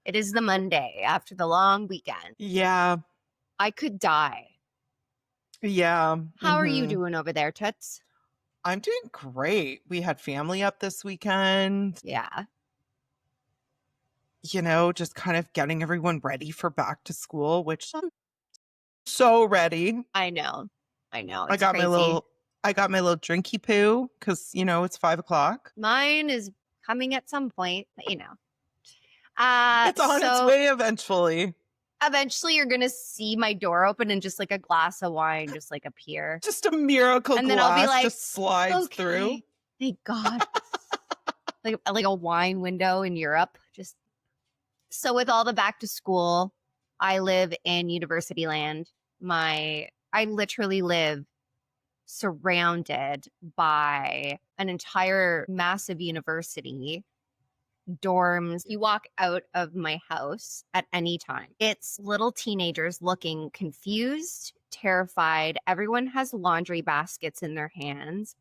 It is the Monday after the long weekend. Yeah. I could die. Yeah. How are you doing over there, Toots? I'm doing great. We had family up this weekend, Yeah, just kind of getting everyone ready for back to school, which I'm so ready. I know. I know. I It's got my crazy. little I got my little drinky poo because it's 5 o'clock. Mine is coming at some point, but It's on its So way eventually. eventually you're gonna see my door open and just like a glass of wine just like appear. Just a miracle And then I'll be glass like, just slides through. okay, thank God. like a wine window in Europe. Just so with all the back to school, I live in university land. I literally live surrounded by an entire massive university, dorms. You walk out of my house at any time. It's little teenagers looking confused, terrified. Everyone has laundry baskets in their hands,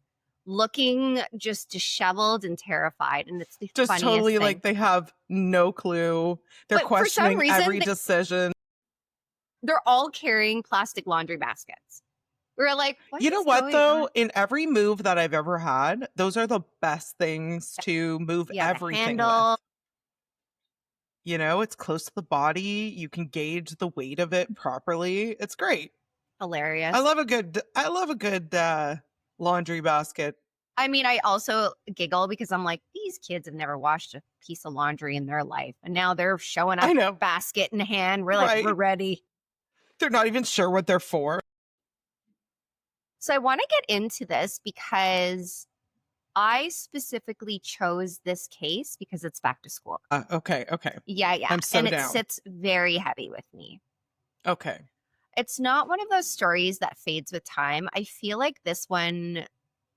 looking just disheveled and terrified. And it's the Just funniest totally thing. like they have no clue. They're But for some questioning reason, every decision. they're all carrying plastic laundry baskets. We're like, what You know is what, going though? on? In every move that I've ever had, those are the best things to move Yeah, the everything handle. with. It's close to the body. You can gauge the weight of it properly. It's great. Hilarious. I love a good laundry basket. I mean, I also giggle because I'm like, these kids have never washed a piece of laundry in their life. And now they're showing I up know, basket in hand. We're like, right? we're ready. They're not even sure what they're for. So I want to get into this because I specifically chose this case because it's back to school. Okay. Yeah. I'm so And it down. sits very heavy with me. Okay. It's not one of those stories that fades with time. I feel like this one,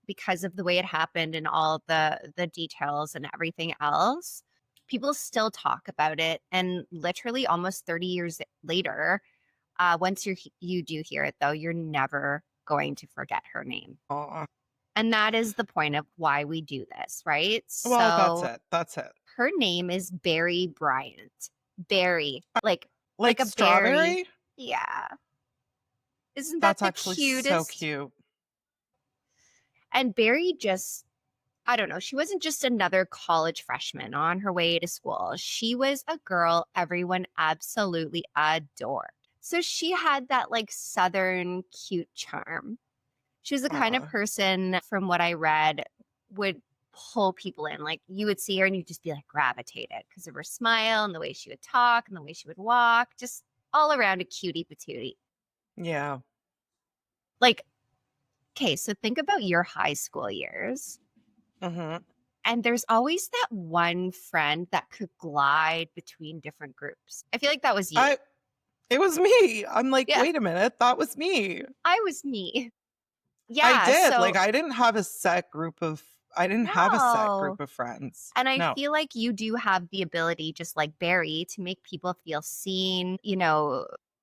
because of the way it happened and all the details and everything else, people still talk about it. And literally almost 30 years later, once you do hear it, though, you're never going to forget her name. Aw. And that is the point of why we do this, right? Well, So That's it. her name is Berry Bryant. Berry, like Like a berry. strawberry? Yeah. Isn't that That's the actually cutest? so cute. And Berry just, I don't know, she wasn't just another college freshman on her way to school. She was a girl everyone absolutely adored. So she had that like Southern cute charm. She was the kind of Aw. person, from what I read, would pull people in. Like you would see her and you'd just be like gravitated because of her smile and the way she would talk and the way she would walk. Just all around a cutie patootie. Yeah. Like, okay, so think about your high school years. Mm-hmm. And there's always that one friend that could glide between different groups. I feel like that was you. It was me. I'm like, Yeah. wait a minute, that was me. I was me. Yeah. I did. So, Like, I didn't have a set group of friends. And I No. feel like you do have the ability, just like Barry, to make people feel seen,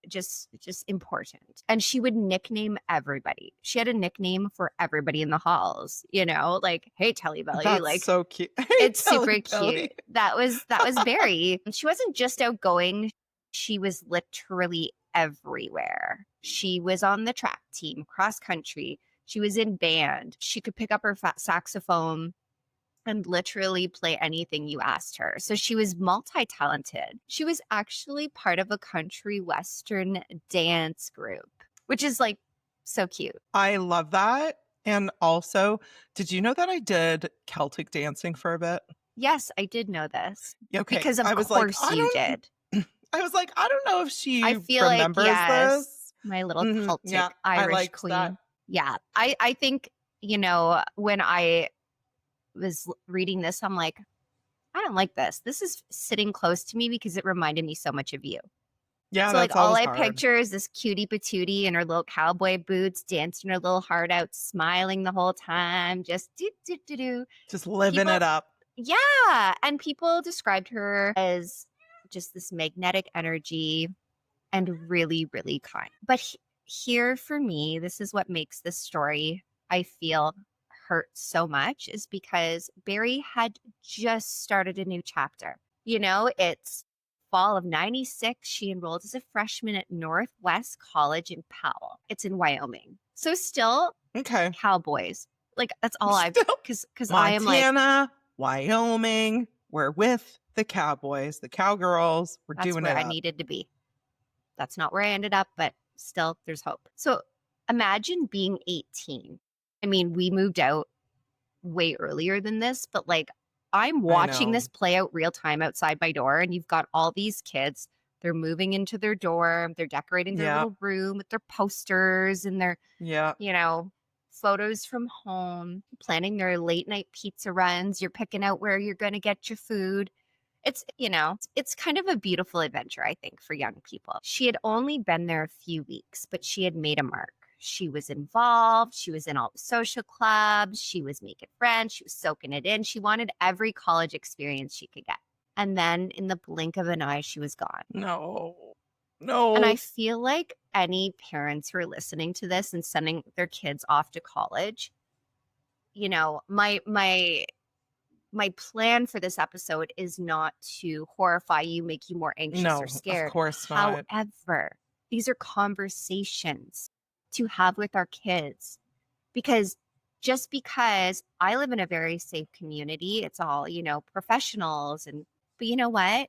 just important. And she would nickname everybody. She had a nickname for everybody in the halls, like, hey, Telly Belly. That's Like, so cute. Hey, it's super Telly Belly. cute. That was Barry. She wasn't just outgoing. She was literally everywhere. She was on the track team, cross country. She was in band. She could pick up her saxophone and literally play anything you asked her. So she was multi-talented. She was actually part of a country western dance group, which is like so cute. I love that. And also, did you know that I did Celtic dancing for a bit? Yes, I did know this. Okay. Because of I was like, course you did. I was like, I don't know if she I feel like, remembers yes, this. my little Mhm. Celtic Yeah, I Irish liked queen. that. Yeah. I think, when I was reading this, I'm like, I don't like this. This is sitting close to me because it reminded me so much of you. Yeah, So like that's all always I hard. picture is this cutie patootie in her little cowboy boots, dancing her little heart out, smiling the whole time, just do. Just living it up. Yeah. And people described her as just this magnetic energy and really, really kind. But here for me, this is what makes this story, I feel, hurt so much, is because Barry had just started a new chapter. It's fall of 96, she enrolled as a freshman at Northwest College in Powell. It's in Wyoming. So still Okay. cowboys. Like that's all I've, Still because I am like, Montana, Wyoming. We're with the cowboys, the cowgirls. We're that's doing where it I up. needed to be. That's not where I ended up, but still there's hope. So imagine being 18. I mean, we moved out way earlier than this, but like I'm I watching know. this play out real time outside my door, and you've got all these kids. They're moving into their dorm, they're decorating their Yeah. little room with their posters and their, Yeah. you know, photos from home, planning their late night pizza runs. You're picking out where you're going to get your food. It's, it's kind of a beautiful adventure, I think, for young people. She had only been there a few weeks, but she had made a mark. She was involved. She was in all the social clubs. She was making friends. She was soaking it in. She wanted every college experience she could get. And then in the blink of an eye, she was gone. No. And No. I feel like any parents who are listening to this and sending their kids off to college, my plan for this episode is not to horrify you, make you more anxious No, or of scared. course not. However, these are conversations to have with our kids, because just because I live in a very safe community, it's all, professionals, but you know what?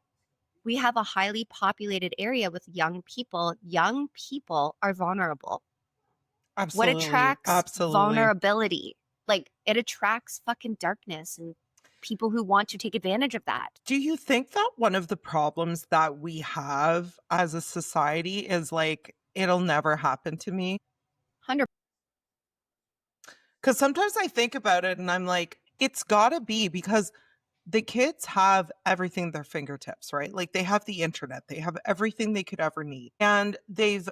We have a highly populated area with young people. Young people are vulnerable. What Absolutely. attracts Absolutely. vulnerability? Like it attracts fucking darkness and people who want to take advantage of that. Do you think that one of the problems that we have as a society is like, it'll never happen to me? 100. Because sometimes I think about it and I'm like, it's gotta be because the kids have everything at their fingertips, right? Like they have the internet, they have everything they could ever need. And they've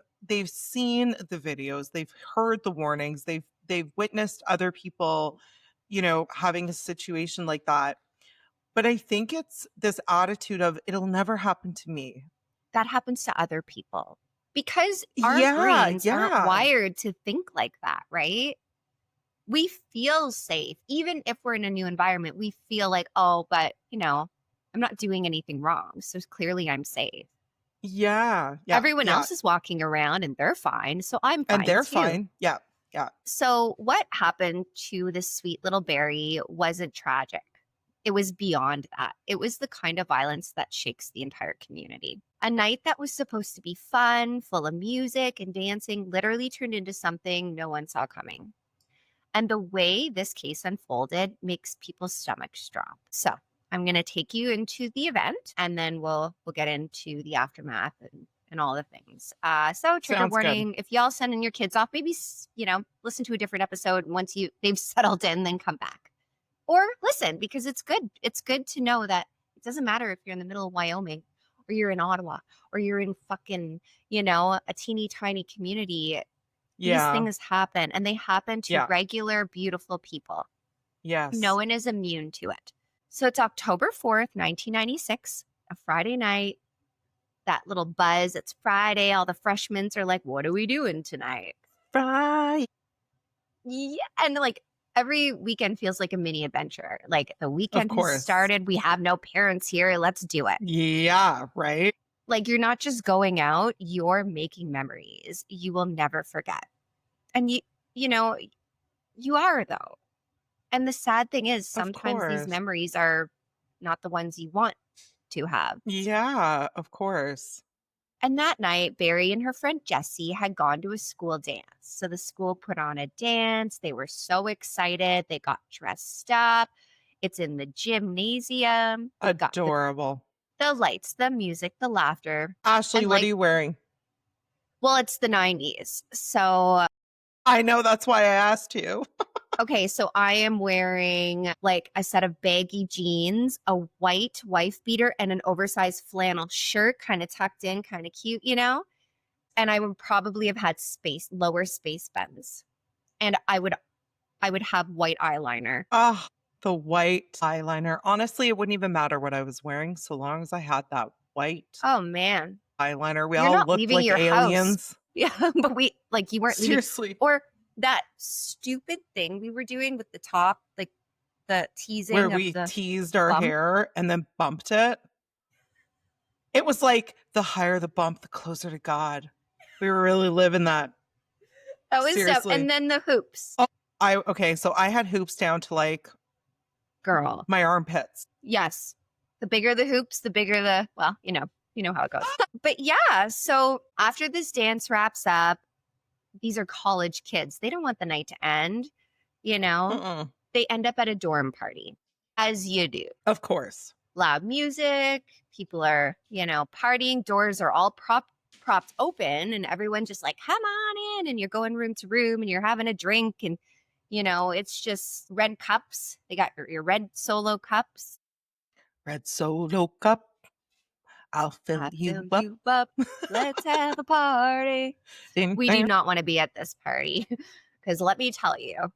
seen the videos, they've heard the warnings, they've witnessed other people, having a situation like that. But I think it's this attitude of it'll never happen to me. That happens to other people because our Yeah, brains aren't yeah. wired to think like that, right? We feel safe. Even if we're in a new environment, we feel like, oh, but, I'm not doing anything wrong. So clearly I'm safe. Yeah, yeah, Everyone yeah. else is walking around and they're fine. So I'm And fine they're too. fine. Yeah, yeah. So what happened to this sweet little Berry wasn't tragic. It was beyond that. It was the kind of violence that shakes the entire community. A night that was supposed to be fun, full of music and dancing, literally turned into something no one saw coming. And the way this case unfolded makes people's stomachs drop. So I'm going to take you into the event, and then we'll get into the aftermath and all the things. So trigger Sounds good. warning: if y'all sending your kids off, maybe listen to a different episode once they've settled in, then come back, or listen, because it's good. It's good to know that it doesn't matter if you're in the middle of Wyoming or you're in Ottawa or you're in fucking a teeny tiny community. These Yeah, things happen, and they happen to yeah. regular, beautiful people. Yes. No one is immune to it. So it's October 4th, 1996, a Friday night. That little buzz, it's Friday. All the freshmen are like, what are we doing tonight? Right. Yeah. And like every weekend feels like a mini adventure. Like the weekend has course. started. We have no parents here. Let's do it. Yeah, right? Like you're not just going out, you're making memories you will never forget. And you are though. And the sad thing is Of sometimes these course. memories are not the ones you want to have. Yeah, of course. And that night, Barry and her friend Jessie had gone to a school dance. So the school put on a dance. They were so excited. They got dressed up. It's in the gymnasium. They've got Adorable. the lights, the music, the laughter. Ashley, And what are like, you wearing? well, it's the 90s. So I know, that's why I asked you. okay, so I am wearing like a set of baggy jeans, a white wife beater, and an oversized flannel shirt, kind of tucked in, kind of cute, And I would probably have had lower space bends. And I would have white eyeliner. Ah, the white eyeliner. Honestly, it wouldn't even matter what I was wearing so long as I had that white Oh man. eyeliner. We You're all not looked leaving like your house. aliens. Yeah, but you weren't leaving. Seriously. Or that stupid thing we were doing with the top, like the teasing Where of we the teased our bump. hair and then bumped it. It was like the higher the bump, the closer to God. We were really living that. That was so. Seriously. And then the hoops, Oh, okay, so I had hoops down to like girl. my armpits. Yes. The bigger the hoops, the bigger the, well, you know how it goes. But yeah, so after this dance wraps up, these are college kids. They don't want the night to end, you know? Mm-mm. They end up at a dorm party, as you do. Of course. Loud music, people are, partying, doors are all propped open, and everyone's just like, come on in. And you're going room to room and you're having a drink, and it's just red cups. They got your red Solo cups. Red Solo cup. I'll fill you up. You up. Let's have a party. We do not want to be at this party because let me tell you,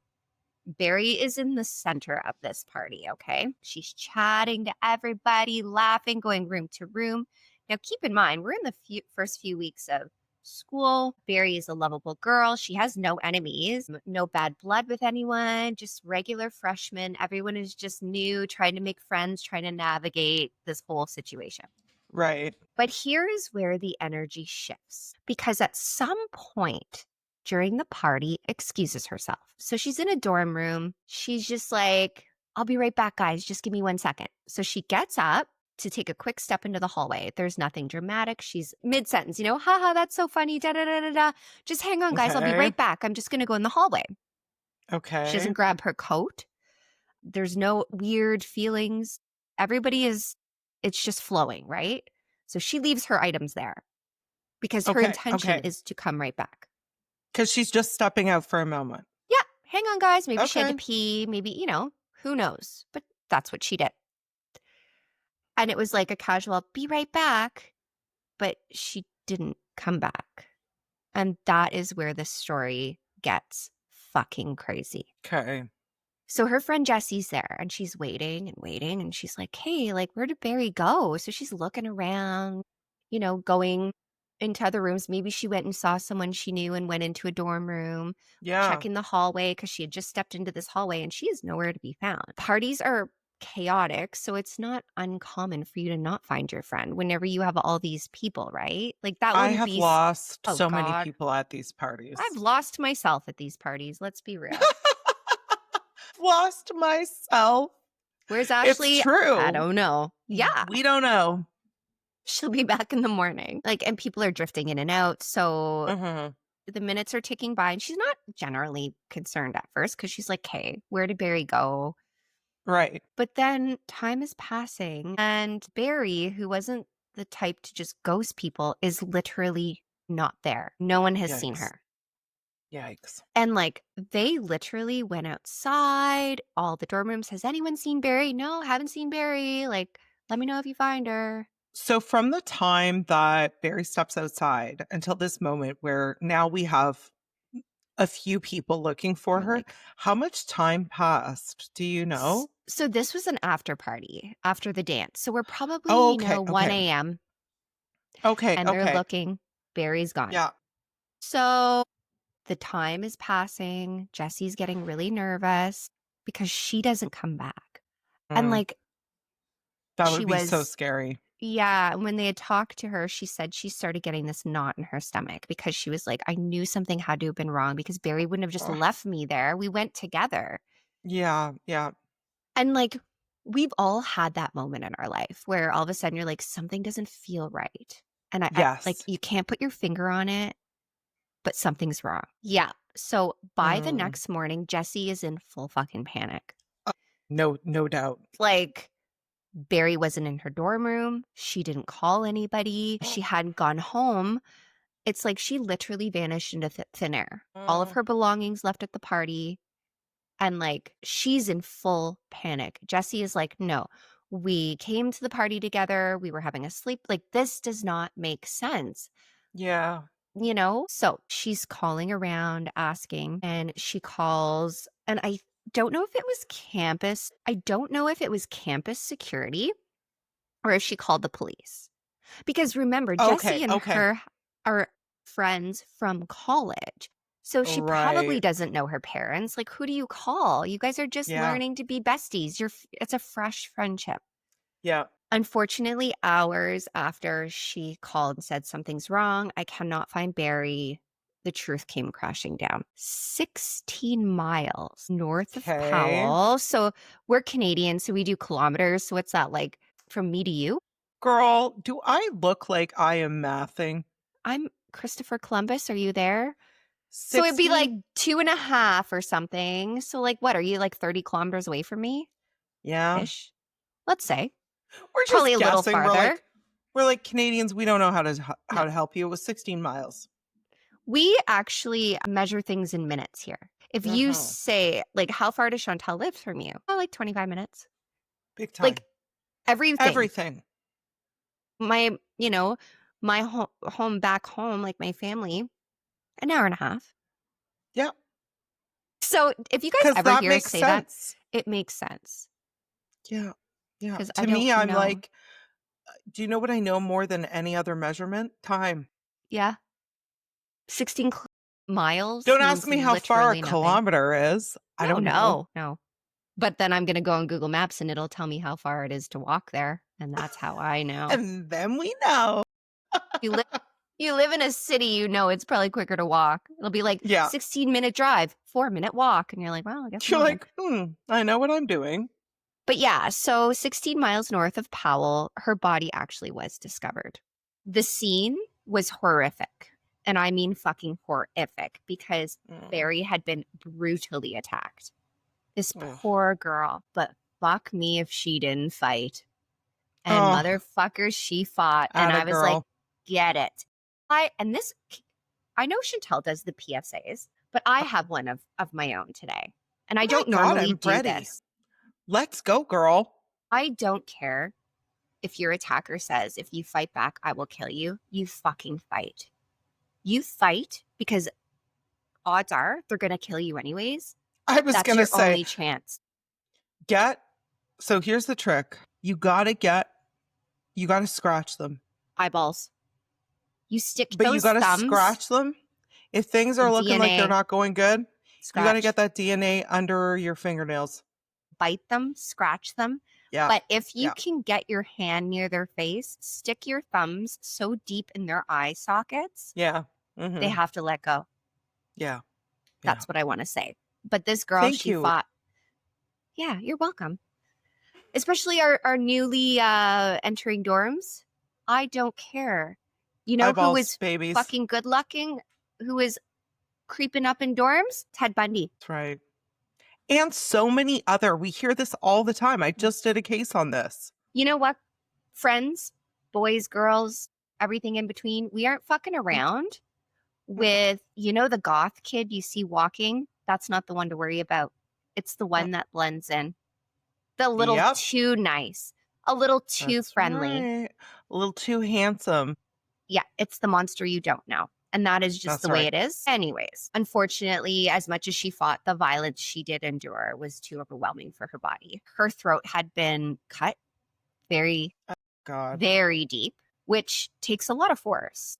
Berry is in the center of this party, okay? She's chatting to everybody, laughing, going room to room. Now, keep in mind, we're in the first few weeks of school. Berry is a lovable girl. She has no enemies, no bad blood with anyone, just regular freshmen. Everyone is just new, trying to make friends, trying to navigate this whole situation. Right. But here is where the energy shifts, because at some point during the party, excuses herself. So she's in a dorm room. She's just like, I'll be right back, guys. Just give me 1 second. So she gets up to take a quick step into the hallway. There's nothing dramatic. She's mid-sentence, haha, that's so funny. Da da da da da. Just hang on, guys. I'll be right back. I'm just going to go in the hallway. Okay. She doesn't grab her coat. There's no weird feelings. It's just flowing, right? So she leaves her items there because her intention is to come right back. Because she's just stepping out for a moment. Yeah. Hang on, guys. Maybe she had to pee. Maybe, who knows? But that's what she did. And it was like a casual, be right back. But she didn't come back. And that is where the story gets fucking crazy. Okay. So her friend Jessie's there and she's waiting and waiting. And she's like, hey, like, where did Berry go? So she's looking around, going into other rooms. Maybe she went and saw someone she knew and went into a dorm room. Yeah. Checking the hallway because she had just stepped into this hallway and she is nowhere to be found. Parties are chaotic, so it's not uncommon for you to not find your friend whenever you have all these people, right? Like that I wouldn't have be lost Oh, so many God. people at these parties. I've lost myself at these parties. Let's be real. Lost myself. Where's Ashley? It's true. I don't know. Yeah. We don't know. She'll be back in the morning. And people are drifting in and out. So the minutes are ticking by and she's not generally concerned at first because she's like, hey, where did Berry go? Right. But then time is passing and Berry, who wasn't the type to just ghost people, is literally not there. No one has seen her. Yikes. And they literally went outside, all the dorm rooms. Has anyone seen Berry? No, haven't seen Berry. Let me know if you find her. So from the time that Berry steps outside until this moment where now we have a few people looking for her, how much time passed? Do you know? So this was an after party after the dance. So we're probably, 1 a.m. Okay. And they're looking. Berry's gone. Yeah. So the time is passing. Jessie's getting really nervous because she doesn't come back. And that would be so scary. Yeah. When they had talked to her, she said she started getting this knot in her stomach because she was like, I knew something had to have been wrong because Berry wouldn't have just left me there. We went together. Yeah. Yeah. And we've all had that moment in our life where all of a sudden you're like, something doesn't feel right. And I you can't put your finger on it, but something's wrong. Yeah. So by the next morning, Jessie is in full fucking panic. No doubt. Berry wasn't in her dorm room. She didn't call anybody. She hadn't gone home. It's like she literally vanished into thin air. All of her belongings left at the party. And she's in full panic. Jessie is like, no, we came to the party together. We were having a sleep. This does not make sense. Yeah. So she's calling around asking, and she calls, and I don't know if it was campus. I don't know if it was campus security or if she called the police. Because remember, Jessie and her are friends from college. So she probably doesn't know her parents. Who do you call? You guys are just learning to be besties. It's a fresh friendship. Yeah. Unfortunately, hours after she called and said something's wrong, I cannot find Barry, the truth came crashing down. 16 miles north of Okay. Powell. So we're Canadian, so we do kilometers. So what's that like from me to you? Girl, do I look like I am mathing? I'm Christopher Columbus. Are you there? So it'd be like 16? 2.5 or something. So like what? Are you like 30 kilometers away from me? Yeah. Ish. Let's say. We're Probably just a little guessing. farther. We're like Canadians, we don't know how No. to help you. It was 16 miles. We actually measure things in minutes here. If you Uh-huh. say, like, how far does Chantal live from you? Oh, like 25 minutes. Big time. Like everything. Everything. My, my home back home, like my family, an hour and a half. Yeah. So if you guys Because ever that hear us makes say that, sense. it makes sense. Yeah. Yeah. Because I To don't me, I'm know. like, do you know what I know more than any other measurement? Time. Yeah. 16 miles Don't ask means me how far a literally nothing. kilometer is. I No, don't know. no, no. But then I'm going to go on Google Maps and it'll tell me how far it is to walk there. And that's how I know. And then we know. You live you live in a city, it's probably quicker to walk. It'll be like Yeah. 16-minute drive, 4-minute walk. And you're like, well, I guess I'm You're moving. like, I know what I'm doing. But yeah, so 16 miles north of Powell, her body actually was discovered. The scene was horrific. And I mean fucking horrific because Mm. Barry had been brutally attacked. This Ugh. poor girl, but fuck me if she didn't fight. And Oh, motherfuckers, she fought. And atta I was like, girl. get it. I know Chantel does the PSAs, but I have one of my own today. And I Oh my don't God, normally I'm do ready. this. Let's go, girl. I don't care if your attacker says, if you fight back, I will kill you. You fucking fight. You fight because odds are they're going to kill you anyways. I was That's going to your say, only chance. so here's the trick. You got to scratch them. Eyeballs. You stick But you those got to thumbs, scratch them. If things the are looking like they're DNA, not going good, you got to scratch. get that DNA under your fingernails. Bite them, scratch them. Yeah. But if you Yeah. can get your hand near their face, stick your thumbs so deep in their eye sockets, Yeah. they Mm-hmm. have to let go. Yeah. That's what I want to say. But this girl, Thank she you. fought. Yeah, you're welcome. Especially our newly entering dorms. I don't care. You know who Eyeballs, is babies. fucking good looking? Who is creeping up in dorms? Ted Bundy. That's right. And so many other. We hear this all the time. I just did a case on this. You know what? Friends, boys, girls, everything in between, we aren't fucking around with, the goth kid you see walking. That's not the one to worry about. It's the one that blends in. The little Yep. too nice, a little too That's friendly. right. A little too handsome. Yeah, it's the monster you don't know. And that is just That's the way right. it is. Anyways, unfortunately, as much as she fought, the violence she did endure was too overwhelming for her body. Her throat had been cut very, God. very deep, which takes a lot of force.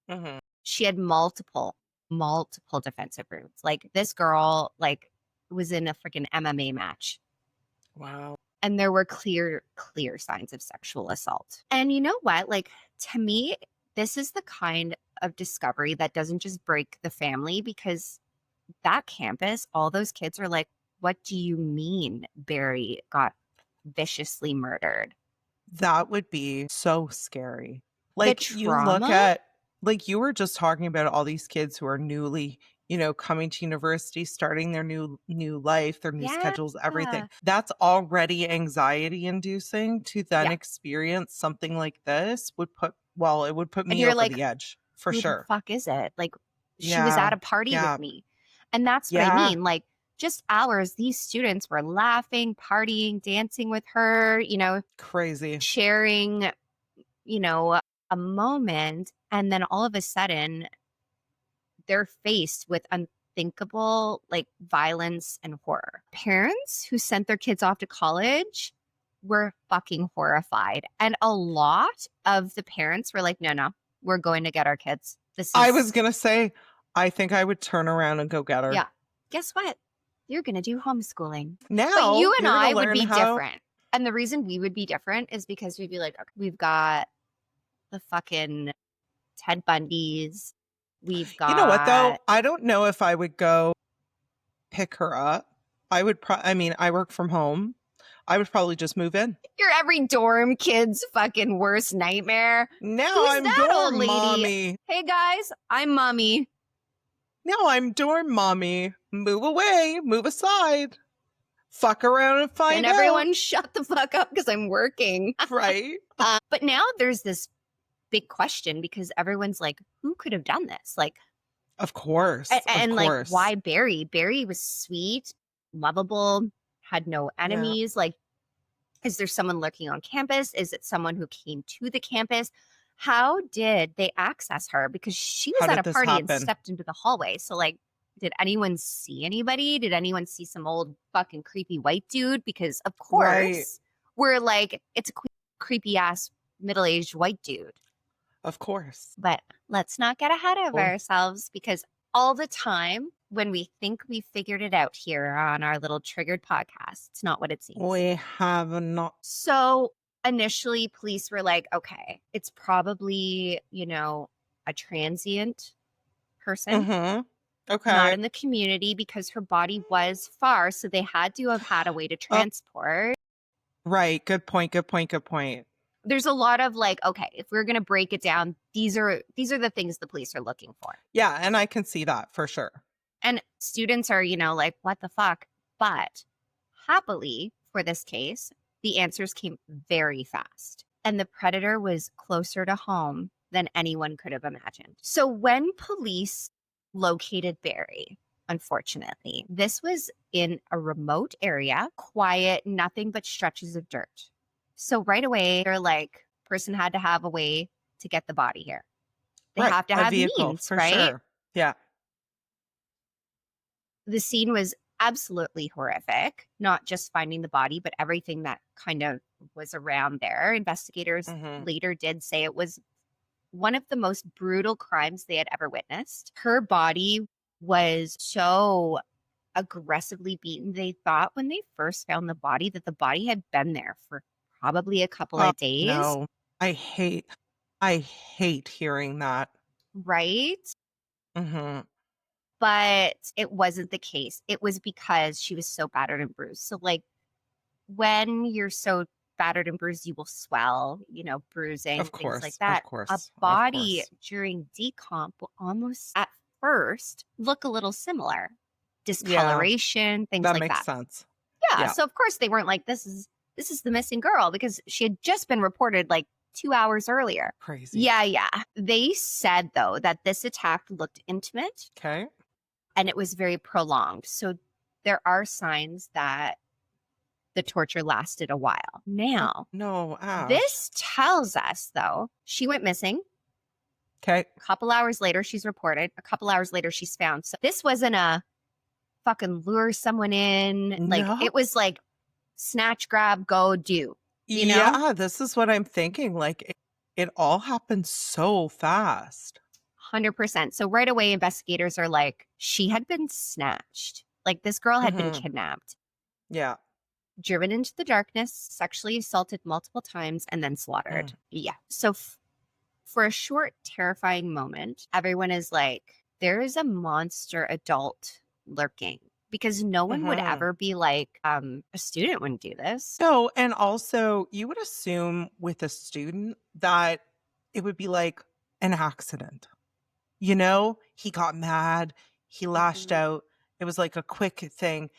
Mm-hmm. She had multiple defensive wounds. Like this girl, was in a freaking MMA match. Wow. And there were clear signs of sexual assault. And you know what? To me, this is the kind of discovery that doesn't just break the family, because that campus, all those kids are like, what do you mean Barry got viciously murdered? That would be so scary. The You look trauma? at, you were just talking about all these kids who are newly, coming to university, starting their new life, their new Yeah. schedules, everything. That's already anxiety inducing. To then Yeah. experience something like this it would put And me you're over like, the edge for who the sure. fuck is it? She was Yeah. at a party Yeah. with me. And that's what I Yeah. mean. Just hours, these students were laughing, partying, dancing with her, Crazy. sharing, a moment. And then all of a sudden, they're faced with unthinkable violence and horror. Parents who sent their kids off to college were fucking horrified. And a lot of the parents were like, no, we're going to get our kids. I was going to say, I think I would turn around and go get her. Yeah. Guess what? You're going to do homeschooling. Now, But you and you're gonna I would learn be how- different. And the reason we would be different is because we'd be like, okay, we've got the fucking Ted Bundys. We've You know what, though? got, I don't know if I would go pick her up. I would I mean, I work from home. I would probably just move in. you're every dorm kid's fucking worst nightmare. Now Who's I'm that old dorm lady? mommy. Hey guys, I'm mommy. Now I'm dorm mommy. Move away, move aside. Fuck around and find And out. everyone shut the fuck up because I'm working. Right? But now there's this big question because everyone's like, who could have done this? Like, Of course. and of like, course. why Barry? Barry was sweet, lovable, had no enemies. Like, is there someone lurking on campus? Is it someone who came to the campus? How did they access her? Because she was How at did a this party and happen? stepped into the hallway. So, like, did anyone see anybody? Did anyone see some old fucking creepy white dude? Because, of course, Right. we're like, it's a creepy ass middle aged white dude. Of course. But let's not get ahead of Well- ourselves because all the time when we think we figured it out here on our little triggered podcast, it's not what it seems. We have not. So initially, police were like, okay, it's probably, a transient person, Mm-hmm. Okay. not in the community because her body was far. So they had to have had a way to transport. Right. Good point. Good point. Good point. There's a lot of like, okay, if we're going to break it down, these are the things the police are looking for. Yeah. And I can see that for sure. And students are, like, what the fuck? But happily for this case, the answers came very fast. And the predator was closer to home than anyone could have imagined. So when police located Barry, unfortunately, this was in a remote area, quiet, nothing but stretches of dirt. So right away, they're like, person had to have a way to get the body here. They Right, have to a have vehicle, means, for right? sure. Yeah. The scene was absolutely horrific, not just finding the body, but everything that kind of was around there. Investigators Mhm. later did say it was one of the most brutal crimes they had ever witnessed. Her body was so aggressively beaten. They thought when they first found the body that the body had been there for probably a couple Oh, of days. no. I hate hearing that. Right? Mm-hmm. But it wasn't the case. It was because she was so battered and bruised. So, like, when you're so battered and bruised, you will swell, bruising, Of course. things like that. Of course. A body during decomp will almost at first look a little similar. Discoloration, things That like makes that. sense. Yeah. Yeah. So of course they weren't like, this is the missing girl because she had just been reported like 2 hours earlier. Crazy. Yeah. They said though that this attack looked intimate. Okay. And it was very prolonged. So there are signs that the torture lasted a while. Now, No, Ash. this tells us, though, she went missing. Okay. A couple hours later, she's reported. A couple hours later, she's found. So this wasn't a fucking lure someone in. Like, No. it was like snatch, grab, go, do. You know? Yeah, this is what I'm thinking. Like, it all happened so fast. 100%. So right away, investigators are like, she had been snatched. Like, this girl had been Mhm. kidnapped, Yeah. driven into the darkness, sexually assaulted multiple times, and then slaughtered. Yeah. So for a short, terrifying moment, everyone is like, there is a monster adult lurking because no one would Mhm. ever be like, a student wouldn't do this. No, and also you would assume with a student that it would be like an accident. He got mad, he lashed Mhm. out. It was like a quick thing.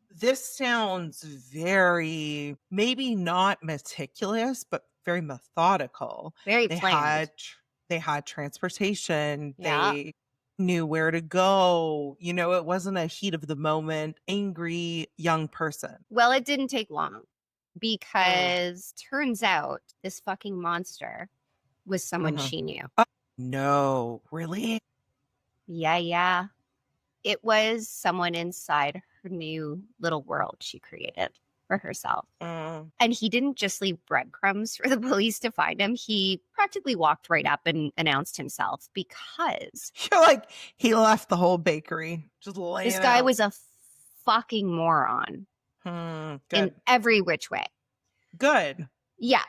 This sounds very, maybe not meticulous, but very methodical. Very They planned. had transportation. Yeah. They knew where to go. It wasn't a heat of the moment, angry young person. Well, it didn't take long because turns out this fucking monster was someone Mhm. she knew. No, really? Yeah. It was someone inside her new little world she created for herself. Mm. And he didn't just leave breadcrumbs for the police to find him. He practically walked right up and announced himself because You're like, he left the whole bakery. Just laying this guy out. was a fucking moron in Good. every which way. Good. Yeah.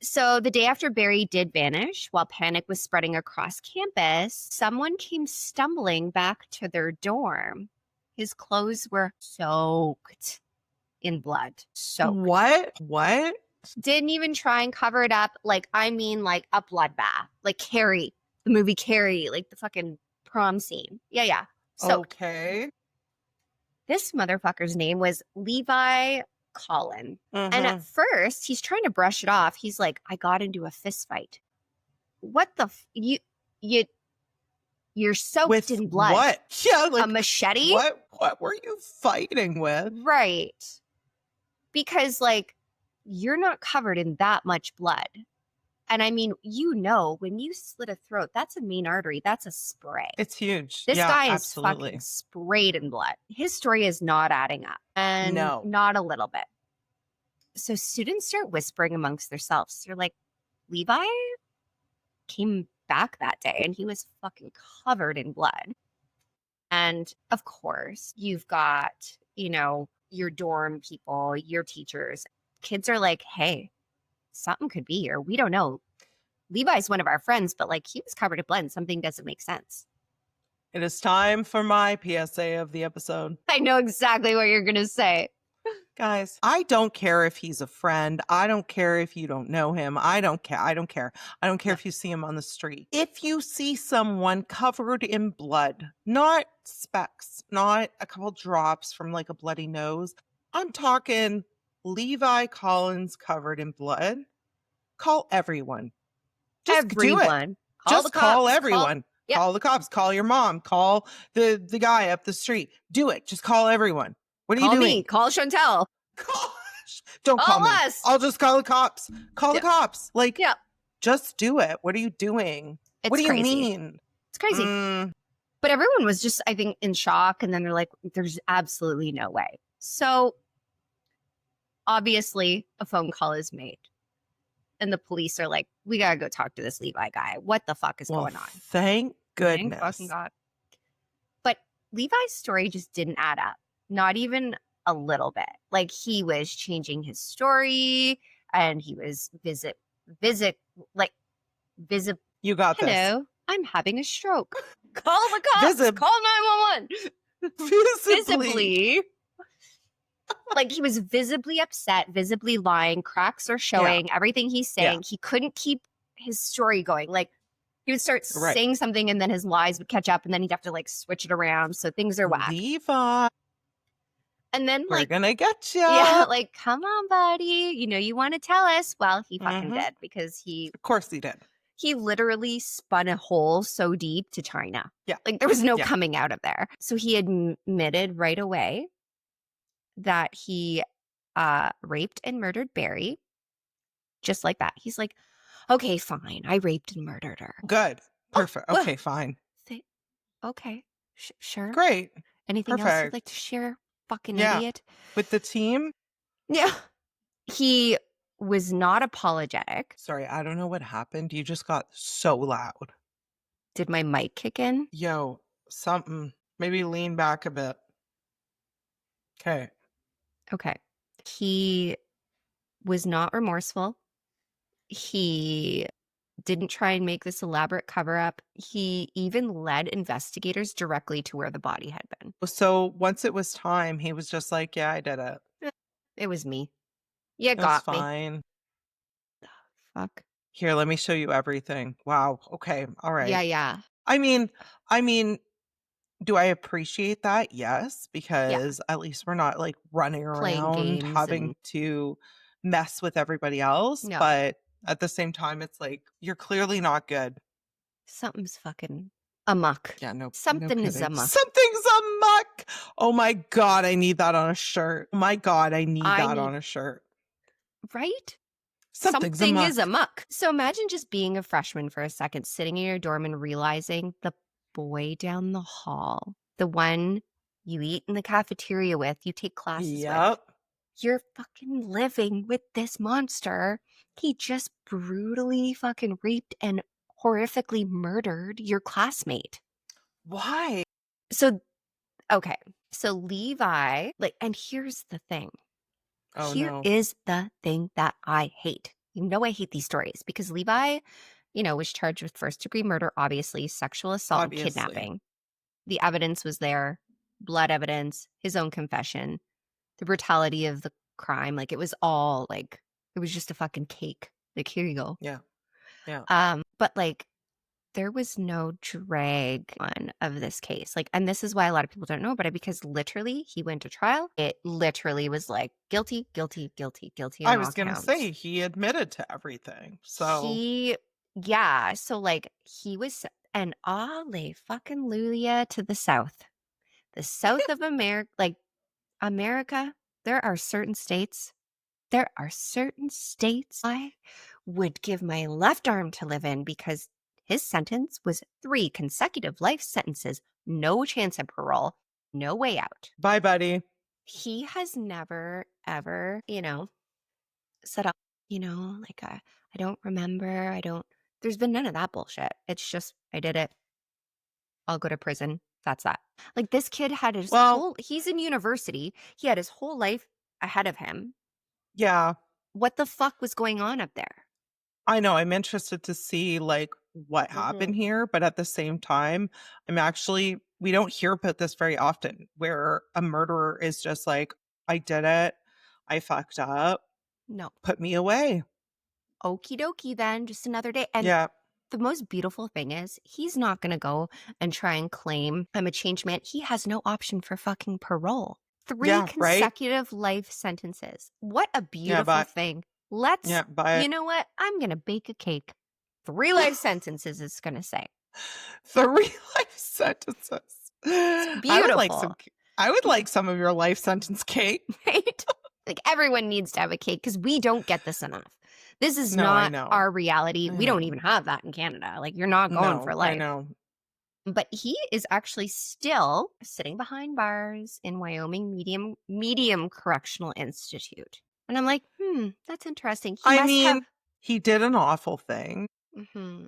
So the day after Barry did vanish, while panic was spreading across campus, someone came stumbling back to their dorm. His clothes were soaked in blood. Soaked. What? Didn't even try and cover it up. Like, I mean, like a bloodbath. Like Carrie, the movie Carrie, like the fucking prom scene. Yeah. Soaked. Okay. This motherfucker's name was Levi Collin. And at Mhm. first, he's trying to brush it off. He's like, I got into a fist fight. What the you're soaked With in blood. what? Yeah, A like machete? what were you fighting with? Right. Because like you're not covered in that much blood. And I mean, when you slit a throat, that's a main artery. That's a spray. It's huge. This Yeah, guy is absolutely. fucking sprayed in blood. His story is not adding up. And No. not a little bit. So students start whispering amongst themselves. They're like, Levi came back that day and he was fucking covered in blood. And of course, you've got, your dorm people, your teachers. Kids are like, hey, something could be here. We don't know. Levi's one of our friends, but like he was covered in blood and something doesn't make sense. It is time for my PSA of the episode. I know exactly what you're going to say. Guys, I don't care if he's a friend. I don't care if you don't know him. I don't care. I don't care if you see him on the street. If you see someone covered in blood, not specks, not a couple drops from like a bloody nose. I'm talking Levi Collins covered in blood. Call everyone. Just do it. Everyone. Just call everyone. Call the cops. Call your mom. Call the guy up the street. Do it. Just call everyone. What are you doing? Call me. Call Chantel. Gosh, don't call me. us. I'll just call the cops. Call the cops. Like, Yeah. just do it. What are you doing? What do you mean? It's crazy. But everyone was just, I think, in shock. And then they're like, there's absolutely no way. So obviously a phone call is made. And the police are like, we got to go talk to this Levi guy. What the fuck is going on? Thank goodness. Thank fucking God. But Levi's story just didn't add up. Not even a little bit. Like he was changing his story and he was visit. You got this. Hello, I'm having a stroke. Call the cops. Call 911. Visibly. Like he was visibly upset, visibly lying, cracks are showing, everything he's saying. He couldn't keep his story going. Like he would start saying something and then his lies would catch up and then he'd have to like switch it around. So things are whack. Levi. And then we're gonna get you. Yeah, like, come on, buddy. You want to tell us. Well, he fucking did because of course he did. He literally spun a hole so deep to China. Yeah. Like there was no coming out of there. So he admitted right away that he raped and murdered Barry. Just like that. He's like, okay, fine. I raped and murdered her. Good. Perfect. Okay, fine. Okay. Sure. Great. Anything else you'd like to share? Fucking idiot. With the team? Yeah. He was not apologetic. Sorry, I don't know what happened. You just got so loud. Did my mic kick in? Yo, something. Maybe lean back a bit. Okay. He was not remorseful. He didn't try and make this elaborate cover up. He even led investigators directly to where the body had been. So once it was time, he was just like, yeah, I did it. It was me. You got me. Fine. Fuck. Here, let me show you everything. Wow. Okay. All right. Yeah. I mean, do I appreciate that? Yes, because at least we're not like running around having to mess with everybody else. No. But at the same time, it's like, you're clearly not good. Something's fucking amok. Yeah, no. Something is amok. Something's amok. Oh my God, I need that on a shirt. Oh my God, I need that on a shirt. Right? Something is amok. So imagine just being a freshman for a second, sitting in your dorm and realizing the boy down the hall, the one you eat in the cafeteria with, you take classes with, you're fucking living with this monster. He just brutally fucking raped and horrifically murdered your classmate. Why? So, okay. So Levi, and here's the thing. Oh, Here no. is the thing that I hate. You know, I hate these stories because Levi, was charged with first-degree murder, obviously, sexual assault and Obviously. kidnapping. The evidence was there, blood evidence, his own confession, the brutality of the crime. Like, it was all like, it was just a fucking cake. Like, here you go. Yeah. Yeah. But like, there was no drag on of this case. Like, and this is why a lot of people don't know about it because literally he went to trial. It literally was like guilty, guilty, guilty, guilty I on all was going to say counts. he admitted to everything. So, He, yeah. So like he was, and alle fucking Lulia to the south of America, like America. There are certain states I would give my left arm to live in because his sentence was 3 consecutive life sentences, no chance of parole, no way out. bye, buddy. He has never, ever, said, like, I don't remember. There's been none of that bullshit. It's just, I did it. I'll go to prison. That's that. Like, this kid had Well, he's in university. He had his whole life ahead of him. yeah, What the fuck was going on up there? I know. I'm interested to see like what Hmm. happened here, but at the same time, we don't hear about this very often where a murderer is just like, I did it. I fucked up. No. Put me away. Okie dokie then, just another day. And Yeah. the most beautiful thing is he's not going to go and try and claim I'm a changed man. He has no option for fucking parole. 3 Yeah. Right. consecutive life sentences. What a Yeah. beautiful But, thing. yeah. But You know what? I'm going to bake a cake. 3 life sentences, it's going to say. 3 life sentences. It's I would like beautiful, some of your life sentence, Kate. right? Like everyone needs to have a cake because we don't get this enough. This is No, I not know. our reality. I We don't know. even have that in Canada. Like, you're not going for No, I life. know. But he is actually still sitting behind bars in Wyoming Medium Correctional Institute. And I'm like, that's interesting. He I must have. mean, he did an awful thing. Mhm.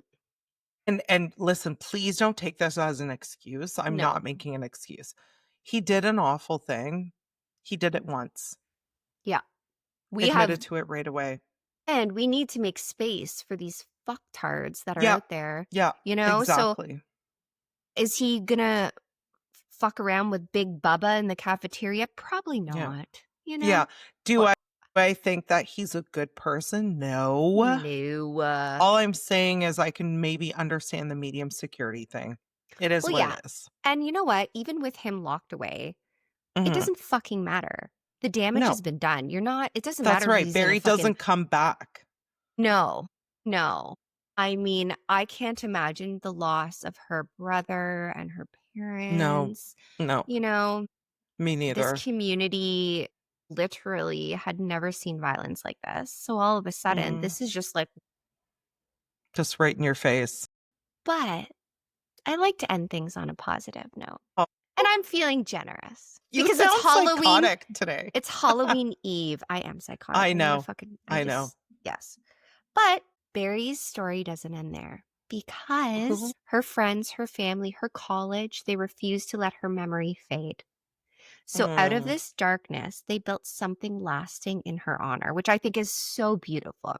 And listen, please don't take this as an excuse. I'm No, not making an excuse. He did an awful thing. He did it once. yeah, we have, Admitted to it right away. and we need to make space for these fucktards that are Yeah. out there. Yeah. So Exactly. is he gonna fuck around with Big Bubba in the cafeteria? Probably Yeah. not. Yeah. Do What? I think that he's a good person? No. No. All I'm saying is I can maybe understand the medium security thing. It is Well, what yeah. it is. And you know what? Even with him locked away, it Mhm. doesn't fucking matter. The damage No, has been done. It doesn't that's matter if right. he's in a Barry fucking, doesn't come back. no, no. I mean, I can't imagine the loss of her brother and her No, parents. no, You know, me this neither. community literally had never seen violence like this. So all of a sudden, Mhm. this is just like, Just right in your face. but I like to end things on a positive note. Oh, And I'm feeling generous you because it's sound Halloween. psychotic today. It's Halloween Eve. I am psychotic. I I'm gonna know. fucking, I know. yes. But Barry's story doesn't end there Who? because her friends, her family, her college, they refused to let her memory fade. So out of Mm, this darkness, they built something lasting in her honor, which I think is so beautiful.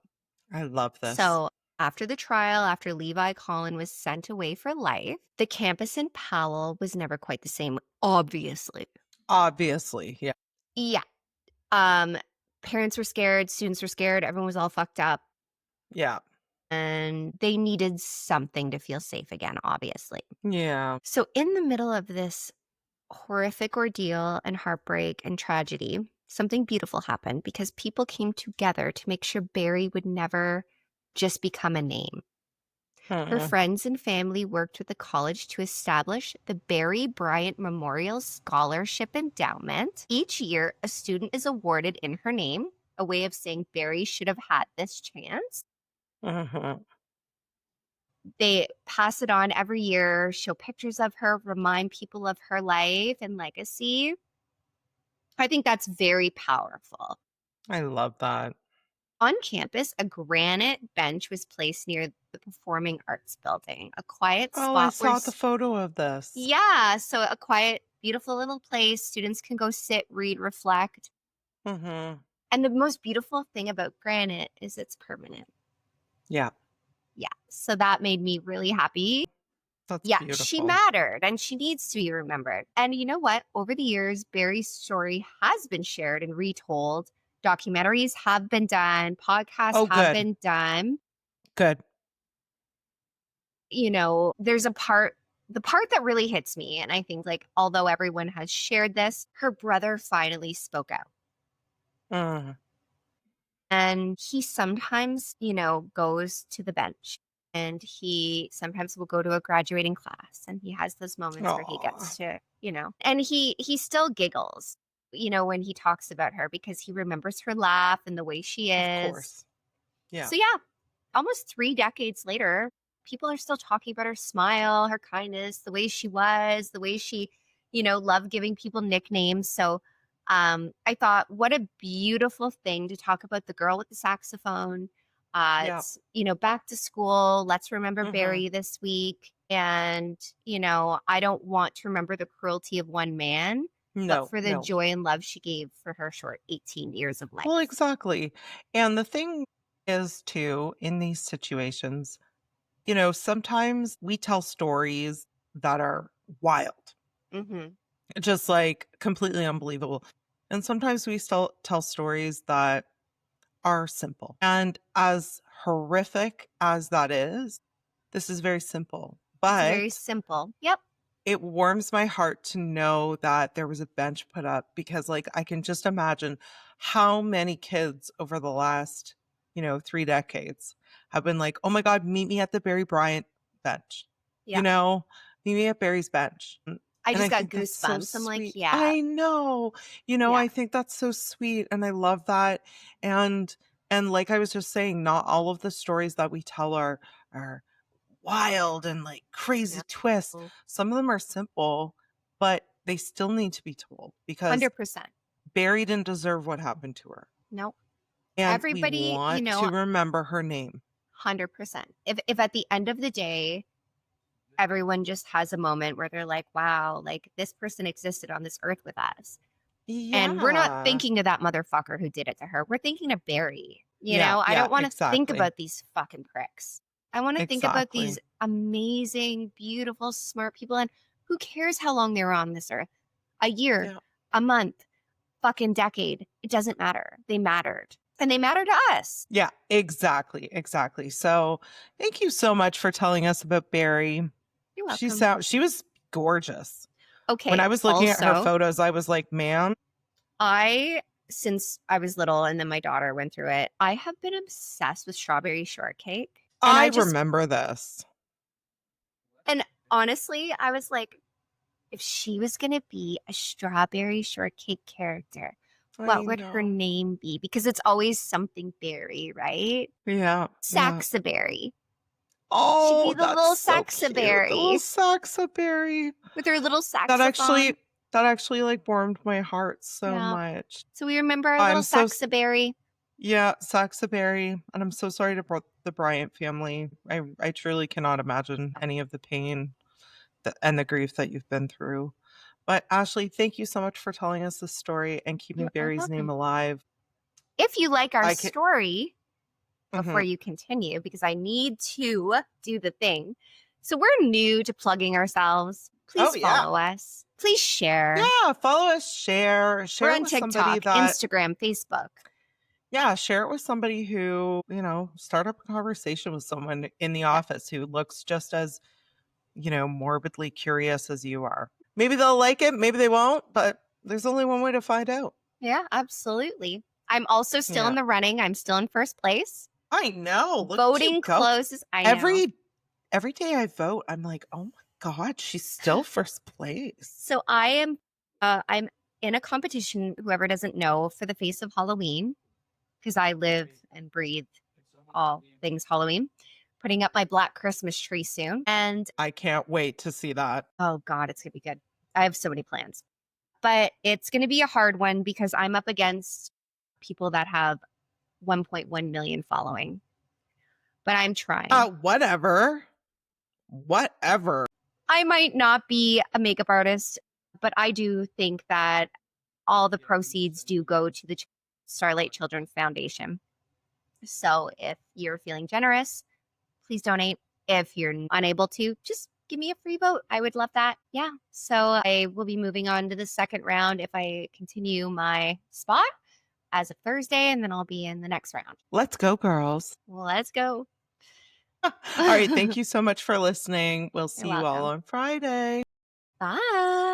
I love this. So after the trial, after Levi Collin was sent away for life, the campus in Powell was never quite the same, obviously. Obviously. Yeah. Yeah. Um, Parents were scared, students were scared, everyone was all fucked up, Yeah. and they needed something to feel safe again, obviously. Yeah. So in the middle of this horrific ordeal and heartbreak and tragedy, something beautiful happened because people came together to make sure Barry would never just become a name. Her Mm, friends and family worked with the college to establish the Berry Bryant Memorial Scholarship Endowment. Each year, a student is awarded in her name, a way of saying Barry should have had this chance. mhm. They pass it on every year, show pictures of her, remind people of her life and legacy. I think that's very powerful. I love that. On campus, a granite bench was placed near the Performing Arts Building, a quiet Oh, I spot where, saw the photo of this. yeah, so a quiet, beautiful little place. Students can go sit, read, reflect. Mhm. And the most beautiful thing about granite is it's permanent. Yeah. Yeah. So that made me really happy. That's Yeah, she beautiful. mattered and she needs to be remembered. And you know what? Over the years, Barry's story has been shared and retold. Documentaries have been done, podcasts Oh, have good. been done. Good. You know, there's the part that really hits me. And I think, like, although everyone has shared this, her brother finally spoke out. Mm, And he sometimes, goes to the bench and he sometimes will go to a graduating class and he has those moments where he aw, gets to, and he still giggles, when he talks about her because he remembers her laugh and the way she of is. course. Yeah. So yeah, almost 3 decades later, people are still talking about her smile, her kindness, the way she was, the way she, loved giving people nicknames. So I thought, what a beautiful thing to talk about the girl with the saxophone. Yeah. It's, back to school. Let's remember Mm-hmm. Barry this week. And, I don't want to remember the cruelty of one man, but No, for the no. joy and love she gave for her short 18 years of Well, life. exactly. And the thing is, too, in these situations, sometimes we tell stories that are wild, Mm-hmm. just like completely unbelievable. And sometimes we still tell stories that are simple. And as horrific as that is, this is very simple. It's very But simple. Yep. it warms my heart to know that there was a bench put up because, like, I can just imagine how many kids over the last, 3 decades have been like, "Oh my god, meet me at the Berry Bryant bench." You Yeah. know? "Meet me at Barry's bench." I And just I got think that's so goosebumps. I'm like, sweet. yeah, I know. yeah, I think that's so sweet and I love that. And like I was just saying, not all of the stories that we tell are wild and like crazy twists. no, Some of them are simple, but they still need to be told because 100%. Barry didn't deserve what happened to her. No, And we everybody, want to remember her name. 100%. If at the end of the day, everyone just has a moment where they're like, wow, like this person existed on this earth with us. And we're not Yeah. thinking of that motherfucker who did it to her. We're thinking of Barry. Yeah. I Yeah. don't want to think Exactly. about these fucking pricks. I want to think about these Exactly. amazing, beautiful, smart people. And who cares how long they were on this earth? A year, Yeah. a month, fucking decade. It doesn't matter. They mattered. And they matter to us. Yeah. Exactly. Exactly. So thank you so much for telling us about Barry. You're welcome. She was gorgeous. When Okay. I was looking at her Also, photos, I was like, man, since I was little and then my daughter went through it, I have been obsessed with strawberry shortcake. And I remember this. and honestly, I was like, if she was going to be a strawberry shortcake character, I what would her know. name be? Because it's always something berry, right? Yeah. Yeah. Saxaberry. She'd be Oh, the that's little so cute. The little Saxaberry Saxaberry. with her little That saxophone. actually that actually like warmed my heart so Yeah. much. So we remember our I'm little so Saxaberry. yeah, Saxaberry, and I'm so sorry to the Bryant family. I truly cannot imagine any of the pain and the grief that you've been through. But Ashley, thank you so much for telling us this story and keeping You are Barry's name welcome. alive. If you like our I can. story, before Mhm. you continue, because I need to do the thing. So we're new to plugging ourselves. Oh Please yeah. follow us. Please share. Yeah, follow us, share We're it on with somebody TikTok, that Instagram, Facebook. yeah, share it with somebody who, start up a conversation with someone in the Yeah. office who looks just as, morbidly curious as you are. Maybe they'll like it, maybe they won't, but there's only one way to find out. Yeah, absolutely. I'm also still Yeah. in the running. I'm still in first place. I know. Look at you Voting go. closes. I know. Every day I vote, I'm like, "Oh my god, she's still first place." So I'm in a competition, whoever doesn't know, for the face of Halloween, because I live and breathe all things Halloween. Putting up my black Christmas tree soon. And I can't wait to see that. oh God, it's going to be good. I have so many plans. But it's going to be a hard one because I'm up against people that have 1.1 million following. But I'm trying. Whatever. Whatever. I might not be a makeup artist, but I do think that all the proceeds do go to the Starlight Children's Foundation. So if you're feeling generous, please donate. If you're unable to, just give me a free vote. I would love that. Yeah. So I will be moving on to the second round if I continue my spot as of Thursday, and then I'll be in the next round. Let's go, girls. Let's go. All right. Thank you so much for listening. We'll see You're you all welcome. on Friday. Bye.